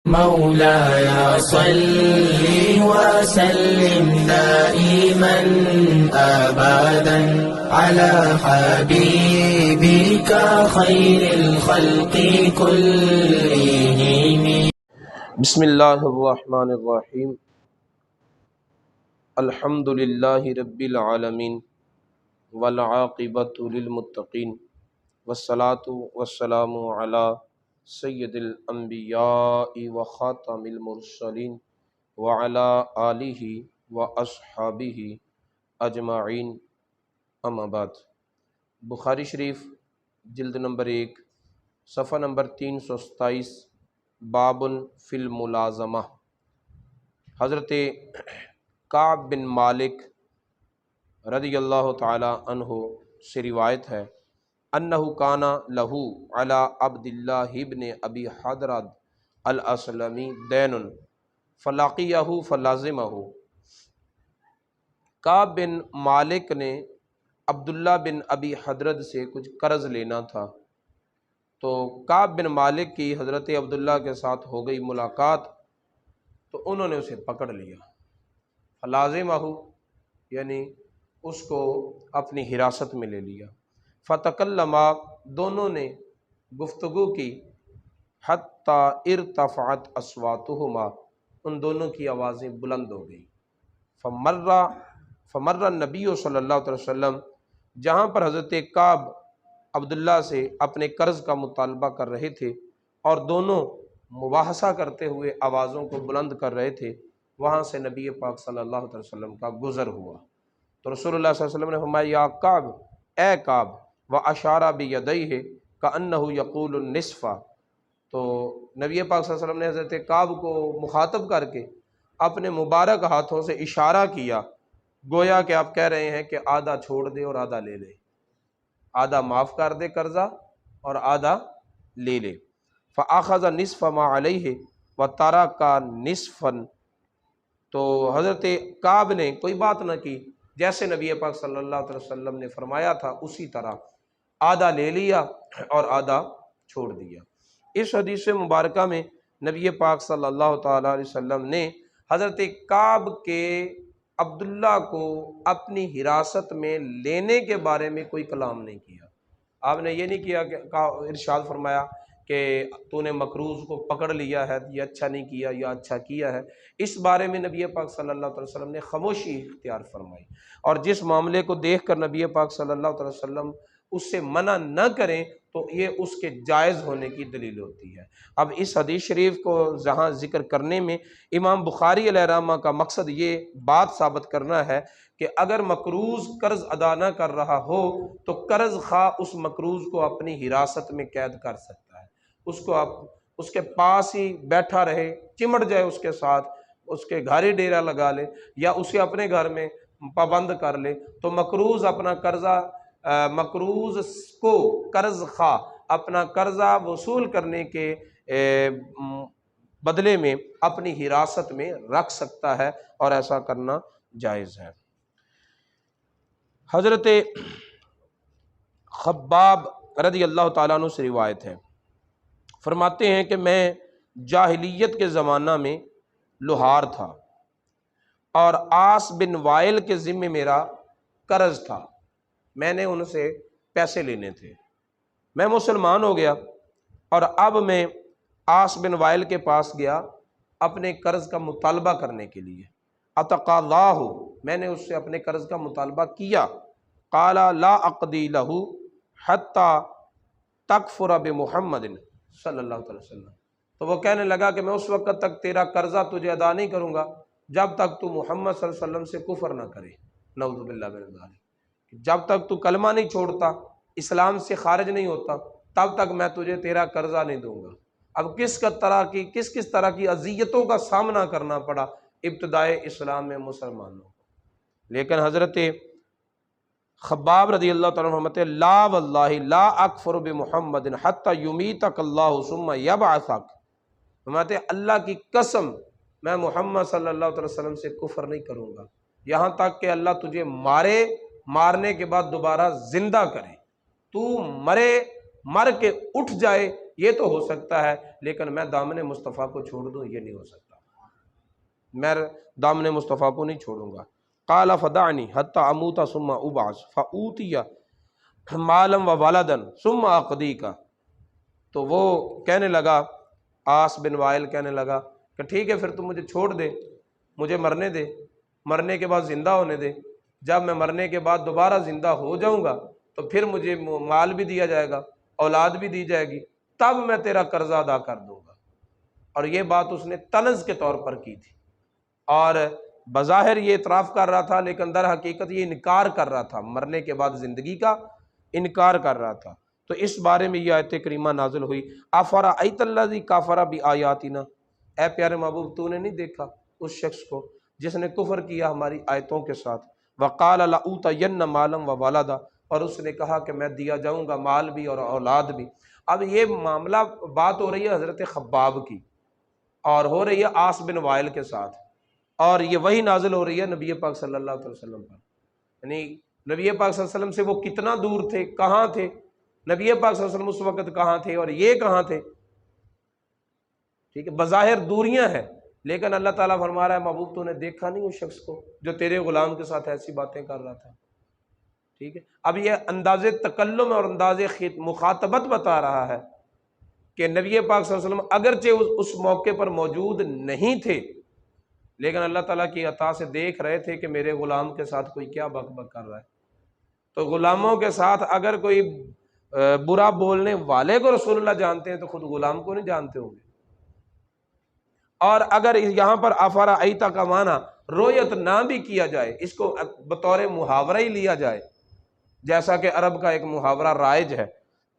مولاي صل وسلم دائما أبدا على حبيبك خير الخلق كلهم. بسم اللہ الرحمن الرحیم. الحمد للہ رب العالمین والعاقبۃ للمتقین والصلاة والسلام علی سید الانبیاء وخاتم المرسلین وعلی آلہ واصحابہ اجمعین. اما بعد. بخاری شریف جلد نمبر 1 صفحہ نمبر 327 باب فی الملازمہ. حضرت کعب بن مالک رضی اللہ تعالی عنہ سے روایت ہے انہ کان لہ علی عبد اللہ ابن ابی حضرۃ الاسلمی دین فلاقیہ فلازمہ. کعب بن مالک نے عبداللہ بن ابی حضرت سے کچھ قرض لینا تھا، تو کعب بن مالک کی حضرت عبداللہ کے ساتھ ہو گئی ملاقات، تو انہوں نے اسے پکڑ لیا. فلازمہ یعنی اس کو اپنی حراست میں لے لیا. فتکلما دونوں نے گفتگو کی، حتی ارتفعت اصواتہما ان دونوں کی آوازیں بلند ہو گئی. فمر النبی صلی اللہ علیہ وسلم، جہاں پر حضرت کعب عبداللہ سے اپنے قرض کا مطالبہ کر رہے تھے اور دونوں مباحثہ کرتے ہوئے آوازوں کو بلند کر رہے تھے، وہاں سے نبی پاک صلی اللہ علیہ وسلم کا گزر ہوا. تو رسول اللہ صلی اللہ علیہ وسلم نے فرمایا یا کعب، اے کعب، واشار بیدیہ کانہ یقول النصف. تو نبی پاک صلی اللہ علیہ وسلم نے حضرت کعب کو مخاطب کر کے اپنے مبارک ہاتھوں سے اشارہ کیا، گویا کہ آپ کہہ رہے ہیں کہ آدھا چھوڑ دے اور آدھا لے لے، آدھا معاف کر دے قرضہ اور آدھا لے لے. فاخذ نصف ما علیہ وترک نصفا. تو حضرت کعب نے کوئی بات نہ کی، جیسے نبی پاک صلی اللہ علیہ وسلم نے فرمایا تھا اسی طرح آدھا لے لیا اور آدھا چھوڑ دیا. اس حدیث مبارکہ میں نبی پاک صلی اللہ تعالی علیہ وسلم نے حضرت کعب کے عبداللہ کو اپنی حراست میں لینے کے بارے میں کوئی کلام نہیں کیا. آپ نے یہ نہیں کیا کہ ارشاد فرمایا کہ تو نے مکروز کو پکڑ لیا ہے، یہ اچھا نہیں کیا یا اچھا کیا ہے. اس بارے میں نبی پاک صلی اللہ علیہ وسلم نے خاموشی اختیار فرمائی، اور جس معاملے کو دیکھ کر نبی پاک صلی اللہ علیہ وسلم اس سے منع نہ کریں تو یہ اس کے جائز ہونے کی دلیل ہوتی ہے. اب اس حدیث شریف کو جہاں ذکر کرنے میں امام بخاری علیہ رحمہ کا مقصد یہ بات ثابت کرنا ہے کہ اگر مقروض قرض ادا نہ کر رہا ہو تو قرض خواہ اس مقروض کو اپنی حراست میں قید کر سکتا ہے، اس کو اس کے پاس ہی بیٹھا رہے، چمٹ جائے اس کے ساتھ، اس کے گھر ہی ڈیرا لگا لے یا اسے اپنے گھر میں پابند کر لے. تو مقروض اپنا قرضہ مقروض کو قرض خواہ اپنا قرضہ وصول کرنے کے بدلے میں اپنی حراست میں رکھ سکتا ہے، اور ایسا کرنا جائز ہے. حضرت خباب رضی اللہ تعالیٰ عنہ سے روایت ہے، فرماتے ہیں کہ میں جاہلیت کے زمانہ میں لوہار تھا اور عاص بن وائل کے ذمے میرا قرض تھا، میں نے ان سے پیسے لینے تھے. میں مسلمان ہو گیا اور اب میں عاص بن وائل کے پاس گیا اپنے قرض کا مطالبہ کرنے کے لیے. اتقاضاہ، میں نے اس سے اپنے قرض کا مطالبہ کیا. قال لا اقضی لہ حتی تکفر بمحمد صلی اللہ علیہ وسلم. تو وہ کہنے لگا کہ میں اس وقت تک تیرا قرضہ تجھے ادا نہیں کروں گا جب تک تو محمد صلی اللہ علیہ وسلم سے کفر نہ کرے. نعوذ باللہ من ذلک. جب تک تو کلمہ نہیں چھوڑتا، اسلام سے خارج نہیں ہوتا، تب تک میں تجھے تیرا قرضہ نہیں دوں گا. اب کس طرح کی اذیتوں کا سامنا کرنا پڑا ابتدائے اسلام میں مسلمانوں کو. لیکن حضرت خباب رضی اللہ تعالیٰ عنہ فرماتے لا واللہ لا اکفر بمحمد حتی یمیتک اللہ ثم یبعثک. فرماتے اللہ کی قسم میں محمد صلی اللہ علیہ وسلم سے کفر نہیں کروں گا یہاں تک کہ اللہ تجھے مارنے کے بعد دوبارہ زندہ کرے. تو مرے مر کے اٹھ جائے یہ تو ہو سکتا ہے، لیکن میں دامن مصطفیٰ کو چھوڑ دوں یہ نہیں ہو سکتا، میں دامن مصطفیٰ کو نہیں چھوڑوں گا۔ قال فدعنی حتی اموت ثم ابعث فاوتی مالا و ولدا ثم اقضیک، تو وہ کہنے لگا، آس بن وائل کہنے لگا کہ ٹھیک ہے پھر تم مجھے چھوڑ دے، مجھے مرنے دے، مرنے کے بعد زندہ ہونے دے، جب میں مرنے کے بعد دوبارہ زندہ ہو جاؤں گا تو پھر مجھے مال بھی دیا جائے گا، اولاد بھی دی جائے گی، تب میں تیرا قرضہ ادا کر دوں گا۔ اور یہ بات اس نے طنز کے طور پر کی تھی، اور بظاہر یہ اعتراف کر رہا تھا لیکن در حقیقت یہ انکار کر رہا تھا، مرنے کے بعد زندگی کا انکار کر رہا تھا۔ تو اس بارے میں یہ آیت کریمہ نازل ہوئی، افرأیت الذی کفر بآیاتنا، اے پیارے محبوب تو نے نہیں دیکھا اس شخص کو جس نے کفر کیا ہماری آیتوں کے ساتھ، وقال لأوتین مالا وولدا، اور اس نے کہا کہ میں دیا جاؤں گا مال بھی اور اولاد بھی۔ اب یہ معاملہ بات ہو رہی ہے حضرت خباب کی اور ہو رہی ہے آس بن وائل کے ساتھ، اور یہ وہی نازل ہو رہی ہے نبی پاک صلی اللہ علیہ وسلم پر، یعنی نبی پاک صلی اللہ علیہ وسلم سے وہ کتنا دور تھے، کہاں تھے نبی پاک صلی اللہ علیہ وسلم اس وقت، کہاں تھے اور یہ کہاں تھے؟ ٹھیک ہے، بظاہر دوریاں ہیں لیکن اللہ تعالیٰ فرما رہا ہے محبوب تو نے دیکھا نہیں اس شخص کو جو تیرے غلام کے ساتھ ایسی باتیں کر رہا تھا۔ ٹھیک ہے، اب یہ انداز تکلم اور انداز مخاطبت بتا رہا ہے کہ نبی پاک صلی اللہ علیہ وسلم اگرچہ اس موقع پر موجود نہیں تھے لیکن اللہ تعالیٰ کی عطا سے دیکھ رہے تھے کہ میرے غلام کے ساتھ کوئی کیا بک بک کر رہا ہے۔ تو غلاموں کے ساتھ اگر کوئی برا بولنے والے کو رسول اللہ جانتے ہیں تو خود غلام کو نہیں جانتے ہوں گے۔ اور اگر یہاں پر افرأیت کا معنی رویت نہ بھی کیا جائے، اس کو بطور محاورہ ہی لیا جائے جیسا کہ عرب کا ایک محاورہ رائج ہے،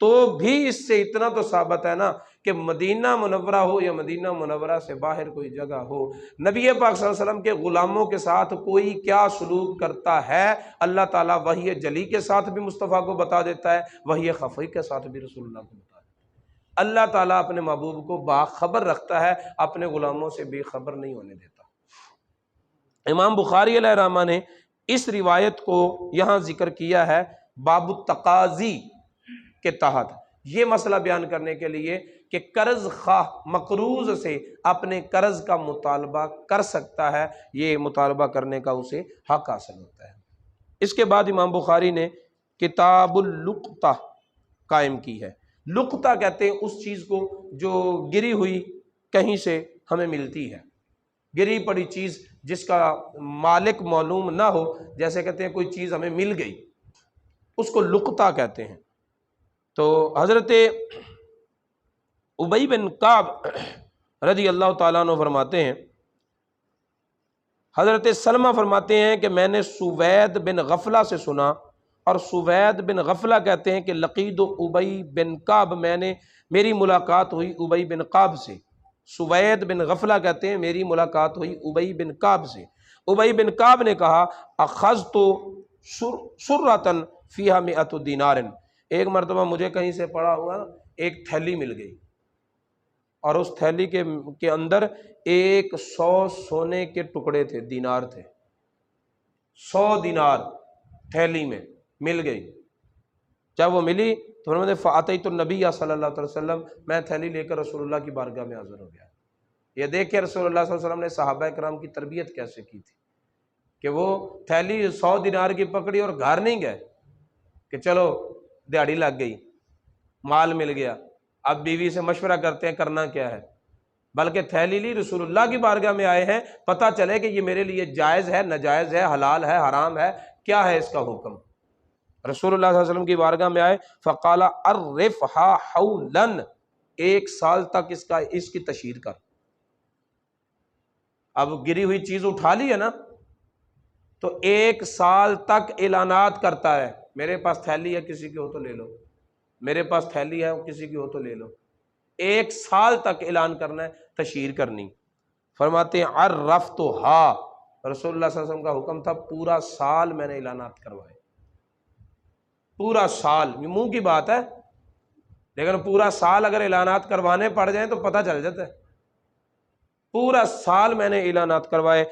تو بھی اس سے اتنا تو ثابت ہے نا کہ مدینہ منورہ ہو یا مدینہ منورہ سے باہر کوئی جگہ ہو، نبی پاک صلی اللہ علیہ وسلم کے غلاموں کے ساتھ کوئی کیا سلوک کرتا ہے اللہ تعالیٰ وحی جلی کے ساتھ بھی مصطفیٰ کو بتا دیتا ہے، وحی خفی کے ساتھ بھی رسول اللہ کو بتا دیتا ہے۔ اللہ تعالیٰ اپنے محبوب کو باخبر رکھتا ہے، اپنے غلاموں سے بے خبر نہیں ہونے دیتا۔ امام بخاری علیہ الرحمہ نے اس روایت کو یہاں ذکر کیا ہے باب التقاضی کے تحت، یہ مسئلہ بیان کرنے کے لیے کہ قرض خواہ مقروض سے اپنے قرض کا مطالبہ کر سکتا ہے، یہ مطالبہ کرنے کا اسے حق حاصل ہوتا ہے۔ اس کے بعد امام بخاری نے کتاب اللقطہ قائم کی ہے۔ لقطہ کہتے ہیں اس چیز کو جو گری ہوئی کہیں سے ہمیں ملتی ہے، گری پڑی چیز جس کا مالک معلوم نہ ہو، جیسے کہتے ہیں کوئی چیز ہمیں مل گئی، اس کو لقطہ کہتے ہیں۔ تو حضرت ابی بن کعب رضی اللہ تعالیٰ عنہ فرماتے ہیں، حضرت سلمہ فرماتے ہیں کہ میں نے سوید بن غفلہ سے سنا، اور سوید بن غفلہ کہتے ہیں کہ لقید ابی بن کعب، میری ملاقات ہوئی ابی بن کعب سے۔ سوید بن غفلہ کہتے ہیں میری ملاقات ہوئی ابی بن کعب سے۔ ابی بن کعب نے کہا اخذت سرۃ فیہا 100 دینار، ایک مرتبہ مجھے کہیں سے پڑا ہوا ایک تھیلی مل گئی، اور اس تھیلی کے اندر 100 سونے کے ٹکڑے تھے، دینار تھے، 100 دینار تھیلی میں مل گئی۔ جب وہ ملی تو فرماتے فاتیت النبی صلی اللہ علیہ وسلم، میں تھیلی لے کر رسول اللہ کی بارگاہ میں حاضر ہو گیا۔ یہ دیکھ کے رسول اللہ صلی اللہ علیہ وسلم نے صحابہ کرام کی تربیت کیسے کی تھی کہ وہ تھیلی 100 دینار کی پکڑی اور گھر نہیں گئے کہ چلو دیہڑی لگ گئی، مال مل گیا، اب بیوی سے مشورہ کرتے ہیں کرنا کیا ہے، بلکہ تھیلی لی رسول اللہ کی بارگاہ میں آئے ہیں، پتہ چلے کہ یہ میرے لیے جائز ہے، ناجائز ہے، حلال ہے، حرام ہے، کیا ہے اس کا حکم۔ رسول اللہ صلی اللہ علیہ وسلم کی بارگاہ میں آئے، فقال ارفھا حولا، 1 سال تک اس کی تشہیر کر۔ اب گری ہوئی چیز اٹھا لی ہے نا، تو 1 سال تک اعلانات کرتا ہے، میرے پاس تھیلی ہے کسی کی ہو تو لے لو، میرے پاس تھیلی ہے کسی کی ہو تو لے لو۔ 1 سال تک اعلان کرنا ہے، تشہیر کرنی۔ فرماتے ہیں عرفتھا، رسول اللہ صلی اللہ علیہ وسلم کا حکم تھا پورا سال میں نے اعلانات کروائے، پورا سال، منہ کی بات ہے لیکن پورا سال اگر اعلانات کروانے پڑ جائیں تو پتہ چل جاتا ہے۔ پورا سال میں نے اعلانات کروائے،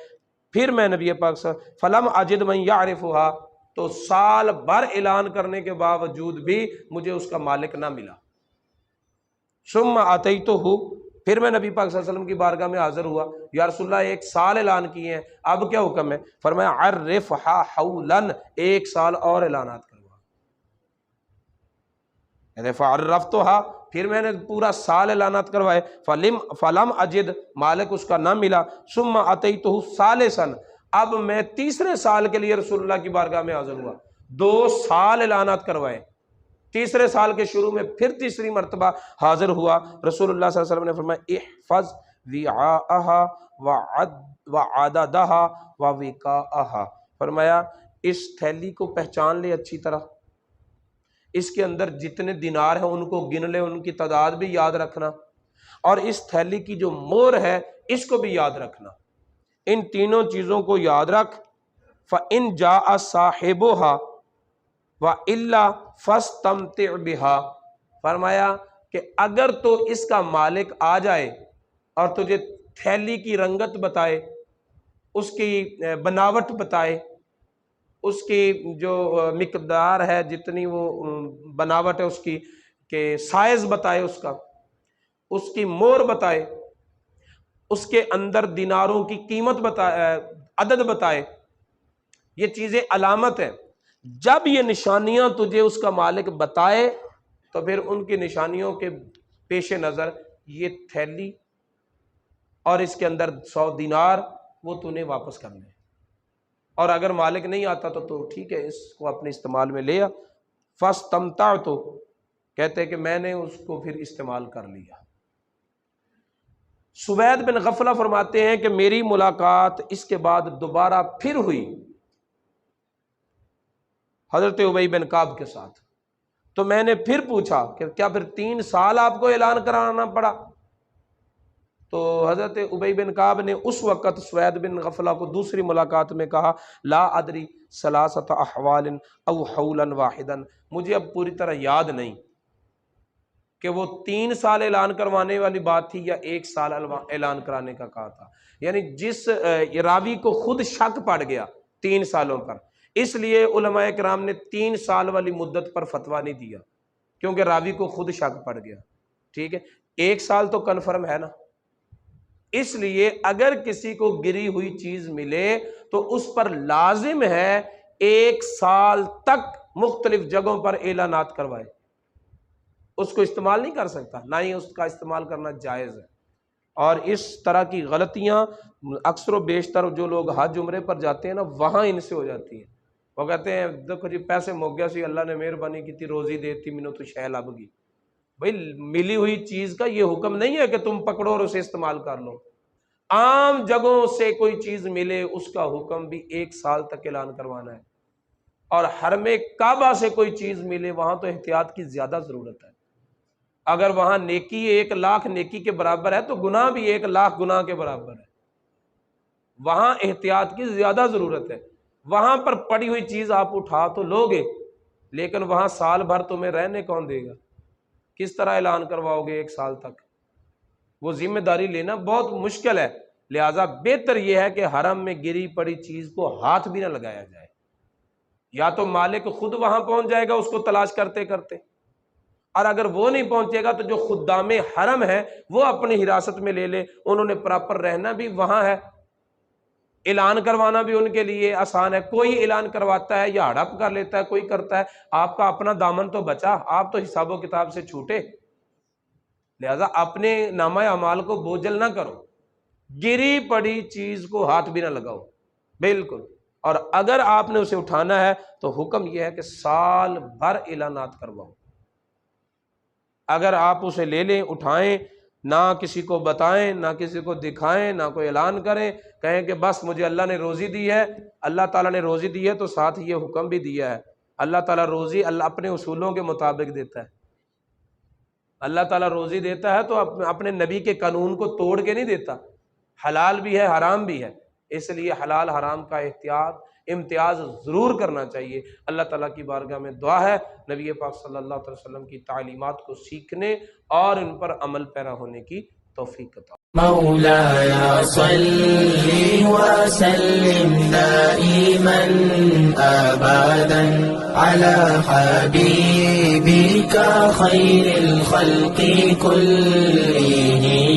پھر میں نبی پاک صلی اللہ علیہ وسلم فلم اجد من یعرفھا، تو سال بھر اعلان کرنے کے باوجود بھی مجھے اس کا مالک نہ ملا۔ ثم اتیتہ، پھر میں نبی پاک صلی اللہ علیہ وسلم کی بارگاہ میں حاضر ہوا، یا رسول اللہ 1 سال اعلان کیے ہیں، اب کیا حکم ہے؟ فرمایا عرفھا حولا، 1 سال اور اعلانات کروا۔ فعرفتھا، پھر میں نے پورا سال اعلانات کروائے، فلم اجد، مالک اس کا نہ ملا۔ ثم اتیتہ ثالثا، اب میں تیسرے سال کے لیے رسول اللہ کی بارگاہ میں حاضر ہوا، 2 سال اعلانات کروائے، تیسرے سال کے شروع میں پھر تیسری مرتبہ حاضر ہوا۔ رسول اللہ صلی اللہ علیہ وسلم نے فرمایا احفظ وعاءها وعددها ووقاءها، فرمایا اس تھیلی کو پہچان لے اچھی طرح، اس کے اندر جتنے دینار ہیں ان کو گن لے، ان کی تعداد بھی یاد رکھنا، اور اس تھیلی کی جو مہر ہے اس کو بھی یاد رکھنا، ان تینوں چیزوں کو یاد رکھ۔ فَإِن جَاءَ صَاحِبُهَا وَإِلَّا فَاسْتَمْتِعْ بِهَا، فرمایا کہ اگر تو اس کا مالک آ جائے اور تجھے تھیلی کی رنگت بتائے، اس کی بناوٹ بتائے، اس کی جو مقدار ہے، جتنی وہ بناوٹ ہے اس کی، کہ سائز بتائے اس کی مہر بتائے، اس کے اندر دیناروں کی قیمت بتائے، عدد بتائے، یہ چیزیں علامت ہیں۔ جب یہ نشانیاں تجھے اس کا مالک بتائے تو پھر ان کی نشانیوں کے پیش نظر یہ تھیلی اور اس کے اندر 100 دینار وہ تو نے واپس کرنے، اور اگر مالک نہیں آتا تو ٹھیک ہے، اس کو اپنے استعمال میں لیا۔ فاستمتعت، کہتے کہ میں نے اس کو پھر استعمال کر لیا۔ سوید بن غفلہ فرماتے ہیں کہ میری ملاقات اس کے بعد دوبارہ پھر ہوئی حضرت ابی بن کعب کے ساتھ، تو میں نے پھر پوچھا کہ کیا پھر 3 سال آپ کو اعلان کرانا پڑا؟ تو حضرت ابی بن کعب نے اس وقت سوید بن غفلہ کو دوسری ملاقات میں کہا لا ادری ثلاثۃ احوال او حولا واحدا، مجھے اب پوری طرح یاد نہیں کہ وہ 3 سال اعلان کروانے والی بات تھی یا 1 سال اعلان کرانے کا کہا تھا، یعنی جس راوی کو خود شک پڑ گیا 3 سالوں پر، اس لیے علماء کرام نے 3 سال والی مدت پر فتویٰ نہیں دیا، کیونکہ راوی کو خود شک پڑ گیا۔ ٹھیک ہے، 1 سال تو کنفرم ہے نا، اس لیے اگر کسی کو گری ہوئی چیز ملے تو اس پر لازم ہے 1 سال تک مختلف جگہوں پر اعلانات کروائے، اس کو استعمال نہیں کر سکتا، نہ ہی اس کا استعمال کرنا جائز ہے۔ اور اس طرح کی غلطیاں اکثر و بیشتر جو لوگ حج عمرے پر جاتے ہیں نا، وہاں ان سے ہو جاتی ہیں۔ وہ کہتے ہیں دیکھو جی پیسے مک گیا سی، اللہ نے مہربانی کی تھی، روزی دیتی مینوں تو شے لب گئی۔ بھائی ملی ہوئی چیز کا یہ حکم نہیں ہے کہ تم پکڑو اور اسے استعمال کر لو، عام جگہوں سے کوئی چیز ملے اس کا حکم بھی 1 سال تک اعلان کروانا ہے، اور حرم کعبہ سے کوئی چیز ملے وہاں تو احتیاط کی زیادہ ضرورت ہے۔ اگر وہاں نیکی 1 لاکھ نیکی کے برابر ہے تو گناہ بھی 1 لاکھ گناہ کے برابر ہے، وہاں احتیاط کی زیادہ ضرورت ہے۔ وہاں پر پڑی ہوئی چیز آپ اٹھا تو لوگے، لیکن وہاں سال بھر تمہیں رہنے کون دے گا؟ کس طرح اعلان کرواؤ گے 1 سال تک؟ وہ ذمہ داری لینا بہت مشکل ہے، لہٰذا بہتر یہ ہے کہ حرم میں گری پڑی چیز کو ہاتھ بھی نہ لگایا جائے، یا تو مالک خود وہاں پہنچ جائے گا اس کو تلاش کرتے کرتے، اور اگر وہ نہیں پہنچے گا تو جو خدام حرم ہے وہ اپنی حراست میں لے لے، انہوں نے پراپر رہنا بھی وہاں ہے، اعلان کروانا بھی ان کے لیے آسان ہے، کوئی اعلان کرواتا ہے یا ہڑپ کر لیتا ہے، کوئی کرتا ہے، آپ کا اپنا دامن تو بچا، آپ تو حساب و کتاب سے چھوٹے، لہذا اپنے نامہ اعمال کو بوجھل نہ کرو، گری پڑی چیز کو ہاتھ بھی نہ لگاؤ بالکل، اور اگر آپ نے اسے اٹھانا ہے تو حکم یہ ہے کہ سال بھر اعلانات کرواؤ۔ اگر آپ اسے لے لیں، اٹھائیں، نہ کسی کو بتائیں، نہ کسی کو دکھائیں، نہ کوئی اعلان کریں، کہیں کہ بس مجھے اللہ نے روزی دی ہے، اللہ تعالیٰ نے روزی دی ہے تو ساتھ یہ حکم بھی دیا ہے، اللہ تعالیٰ روزی اللہ اپنے اصولوں کے مطابق دیتا ہے، اللہ تعالیٰ روزی دیتا ہے تو اپنے نبی کے قانون کو توڑ کے نہیں دیتا، حلال بھی ہے حرام بھی ہے، اس لیے حلال حرام کا امتیاز ضرور کرنا چاہیے۔ اللہ تعالیٰ کی بارگاہ میں دعا ہے نبی پاک صلی اللہ علیہ وسلم کی تعلیمات کو سیکھنے اور ان پر عمل پیرا ہونے کی توفیق عطا۔ مولاي صل وسلم دائما أبدا على حبيبك خير الخلق كلهم